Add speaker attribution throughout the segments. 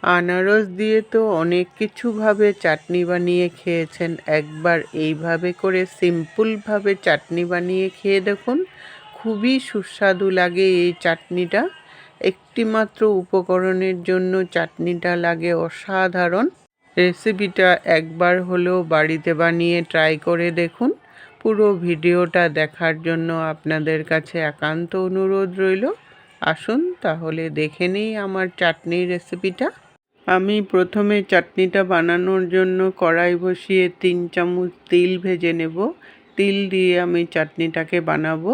Speaker 1: আনারস দিয়ে তো অনেক কিছুভাবে চাটনি বানিয়ে খেয়েছেন, একবার এইভাবে করে সিম্পলভাবে চাটনি বানিয়ে খেয়ে দেখুন। খুবই সুস্বাদু লাগে এই চাটনিটা। একটিমাত্র উপকরণের জন্য চাটনিটা লাগে অসাধারণ। রেসিপিটা একবার হলেও বাড়িতে বানিয়ে ট্রাই করে দেখুন। পুরো ভিডিওটা দেখার জন্য আপনাদের কাছে একান্ত অনুরোধ রইল। আসুন তাহলে দেখে নিই আমার চাটনির রেসিপিটা। আমি প্রথমে চাটনিটা বানানোর জন্য কড়াই বসিয়ে 3 চামচ তিল ভেজে নেব। তিল দিয়ে আমি চাটনিটাকে বানাবো।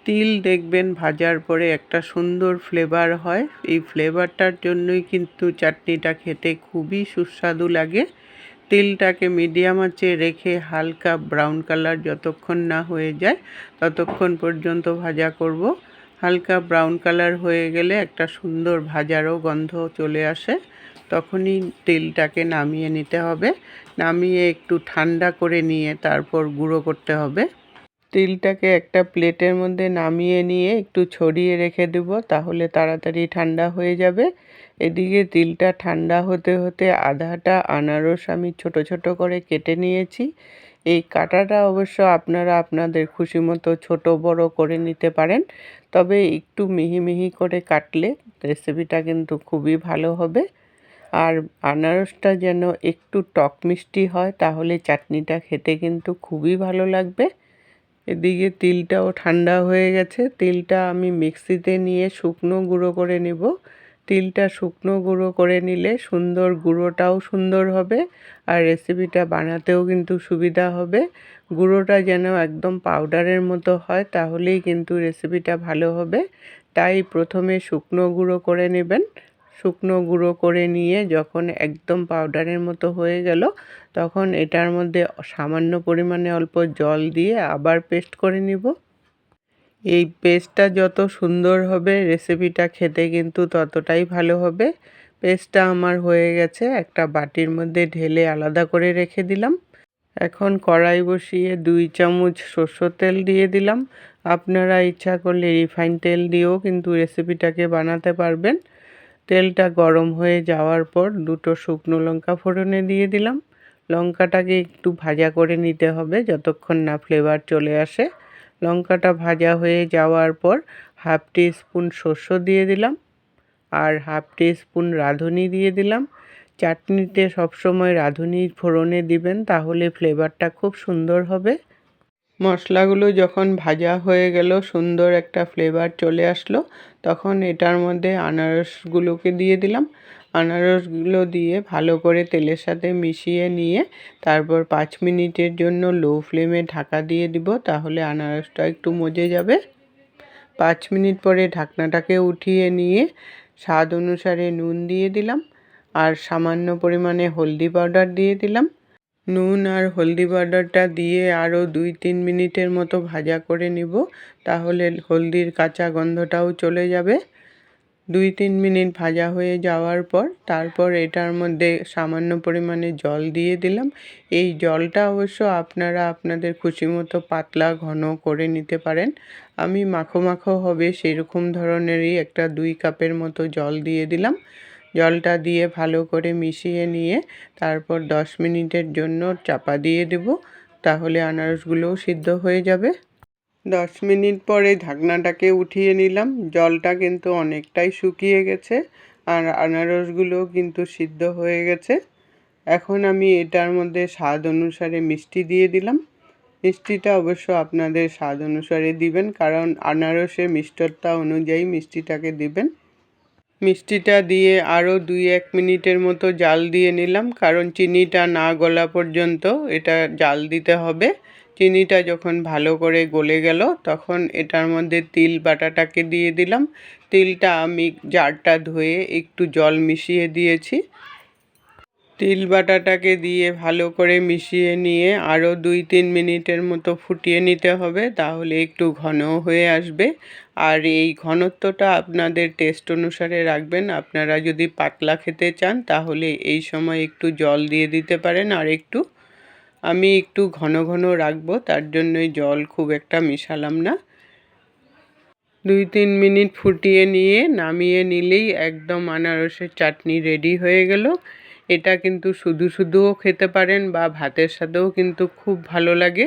Speaker 1: তিল দেখবেন ভাজার পরে একটা সুন্দর ফ্লেভার হয়। এই ফ্লেভারটার জন্যই কিন্তু চাটনিটা খেতে খুবই সুস্বাদু লাগে। তিলটাকে মিডিয়াম আঁচে রেখে হালকা ব্রাউন কালার যতক্ষণ না হয়ে যায় ততক্ষণ পর্যন্ত ভাজা করব। হালকা ব্রাউন কালার হয়ে গেলে একটা সুন্দর ভাজারও গন্ধ চলে আসে। তখনই তেলটাকে নামিয়ে নিতে হবে। নামিয়ে একটু ঠান্ডা করে নিয়ে তারপর গুঁড়ো করতে হবে। তিলটাকে একটা প্লেটের মধ্যে নামিয়ে নিয়ে একটু ছড়িয়ে রেখে দেব, তাহলে তাড়াতাড়ি ঠান্ডা হয়ে যাবে। এদিকে তিলটা ঠান্ডা হতে হতে আধাটা আনারস আমি ছোট ছোট করে কেটে নিয়েছি। এই কাটাটা অবশ্য আপনারা আপনাদের খুশি মতো ছোট বড় করে নিতে পারেন, তবে একটু মিহি মিহি করে কাটলে রেসিপিটা কিন্তু খুবই ভালো হবে। আর আনারসটা যেন একটু টক মিষ্টি হয়, তাহলে চাটনিটা খেতে কিন্তু খুবই ভালো লাগবে। এদিকে তিলটাও ঠান্ডা হয়ে গেছে। তিলটা আমি মিক্সিতে নিয়ে শুকনো গুঁড়ো করে নেব। তিলটা শুকনো গুঁড়ো করে নিলে সুন্দর গুঁড়োটাও সুন্দর হবে, আর রেসিপিটা বানাতেও কিন্তু সুবিধা হবে। গুঁড়োটা যেন একদম পাউডারের মতো হয়, তাহলেই কিন্তু রেসিপিটা ভালো হবে। তাই প্রথমে শুকনো গুঁড়ো করে নেবেন। শুকনো গুঁড়ো করে নিয়ে যখন একদম পাউডারের মতো হয়ে গেল, তখন এটার মধ্যে সামান্য পরিমাণে অল্প জল দিয়ে আবার পেস্ট করে নিব। এই পেস্টটা যত সুন্দর হবে রেসিপিটা খেতে কিন্তু ততটাই ভালো হবে। পেস্টটা আমার হয়ে গেছে, একটা বাটির মধ্যে ঢেলে আলাদা করে রেখে দিলাম। এখন কড়াই বসিয়ে 2 চামচ সরষের তেল দিয়ে দিলাম। আপনারা ইচ্ছা করলে রিফাইন তেল দিয়েও কিন্তু রেসিপিটাকে বানাতে পারবেন। তেলটা গরম হয়ে যাওয়ার পর 2টো শুকনো লঙ্কা ফোড়নে দিয়ে দিলাম। লঙ্কাটাকে একটু ভাজা করে নিতে হবে যতক্ষণ না ফ্লেভার চলে আসে। লঙ্কাটা ভাজা হয়ে যাওয়ার পর হাফ টিস্পুন সরষে দিয়ে দিলাম, আর হাফ টিস্পুন রাঁধুনি দিয়ে দিলাম। চাটনিতে সবসময় রাঁধুনি ফোড়নে দিবেন, তাহলে ফ্লেভারটা খুব সুন্দর হবে। মশলাগুলো যখন ভাজা হয়ে গেল, সুন্দর একটা ফ্লেভার চলে আসলো, তখন এটার মধ্যে আনারসগুলোকে দিয়ে দিলাম। আনারসগুলো দিয়ে ভালো করে তেলের সাথে মিশিয়ে নিয়ে তারপর 5 মিনিটের জন্য লো ফ্লেমে ঢাকা দিয়ে দিব, তাহলে আনারসটা একটু মজে যাবে। 5 মিনিট পরে ঢাকনাটাকে উঠিয়ে নিয়ে স্বাদ অনুসারে নুন দিয়ে দিলাম, আর সামান্য পরিমাণে হলদি পাউডার দিয়ে দিলাম। নুন আর হলদি পাউডারটা দিয়ে আরও 2-3 মিনিটের মতো ভাজা করে নিব, তাহলে হলদির কাঁচা গন্ধটাও চলে যাবে। 2-3 মিনিট ভাজা হয়ে যাওয়ার পর তারপর এটার মধ্যে সামান্য পরিমাণে জল দিয়ে দিলাম। এই জলটা অবশ্য আপনারা আপনাদের খুশি মতো পাতলা ঘন করে নিতে পারেন। আমি মাখো মাখো হবে সেরকম ধরনেরই একটা 2 কাপের মতো জল দিয়ে দিলাম। জলটা দিয়ে ভালো করে মিশিয়ে নিয়ে তারপর 10 মিনিটের জন্য চাপা দিয়ে দেব, তাহলে আনারসগুলোও সিদ্ধ হয়ে যাবে। 10 মিনিট পরে ঢাকনাটাকে উঠিয়ে নিলাম। জলটা কিন্তু অনেকটাই শুকিয়ে গেছে, আর আনারসগুলোও কিন্তু সিদ্ধ হয়ে গেছে। এখন আমি এটার মধ্যে স্বাদ অনুসারে মিষ্টি দিয়ে দিলাম। মিষ্টিটা অবশ্য আপনাদের স্বাদ অনুসারে দিবেন, কারণ আনারসের মিষ্টতা অনুযায়ী মিষ্টিটাকে দিবেন। মিষ্টিটা দিয়ে আরও 2-1 মিনিটের মতো জাল দিয়ে নিলাম, কারণ চিনিটা না গলা পর্যন্ত এটা জাল দিতে হবে। চিনিটা যখন ভালো করে গলে গেল, তখন এটার মধ্যে তিল বাটাটাকে দিয়ে দিলাম। তিলটা আমি জারটা ধুয়ে একটু জল মিশিয়ে দিয়েছি। তিল বাটাটাকে দিয়ে ভালো করে মিশিয়ে নিয়ে আরও 2-3 মিনিটের মতো ফুটিয়ে নিতে হবে, তাহলে একটু ঘনও হয়ে আসবে। আর এই ঘনত্বটা আপনাদের টেস্ট অনুসারে রাখবেন। আপনারা যদি পাতলা খেতে চান তাহলে এই সময় একটু জল দিয়ে দিতে পারেন। আর একটু আমি ঘন রাখবো, তার জন্যই জল খুব একটা মিশালাম না। 2-3 মিনিট ফুটিয়ে নিয়ে নামিয়ে নিলেই একদম আনারসের চাটনি রেডি হয়ে গেল। এটা কিন্তু শুধু শুধুও খেতে পারেন বা ভাতের সাথেও কিন্তু খুব ভালো লাগে।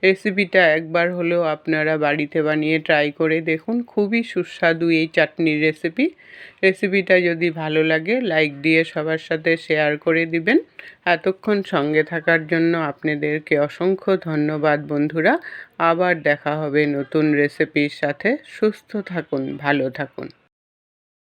Speaker 1: রেসিপিটা একবার হলেও আপনারা বাড়িতে বানিয়ে ট্রাই করে দেখুন, খুবই সুস্বাদু এই চাটনির রেসিপি। রেসিপিটা যদি ভালো লাগে লাইক দিয়ে সবার সাথে শেয়ার করে দিবেন। এতক্ষণ সঙ্গে থাকার জন্য আপনাদেরকে অসংখ্য ধন্যবাদ বন্ধুরা। আবার দেখা হবে নতুন রেসিপির সাথে। সুস্থ থাকুন, ভালো থাকুন।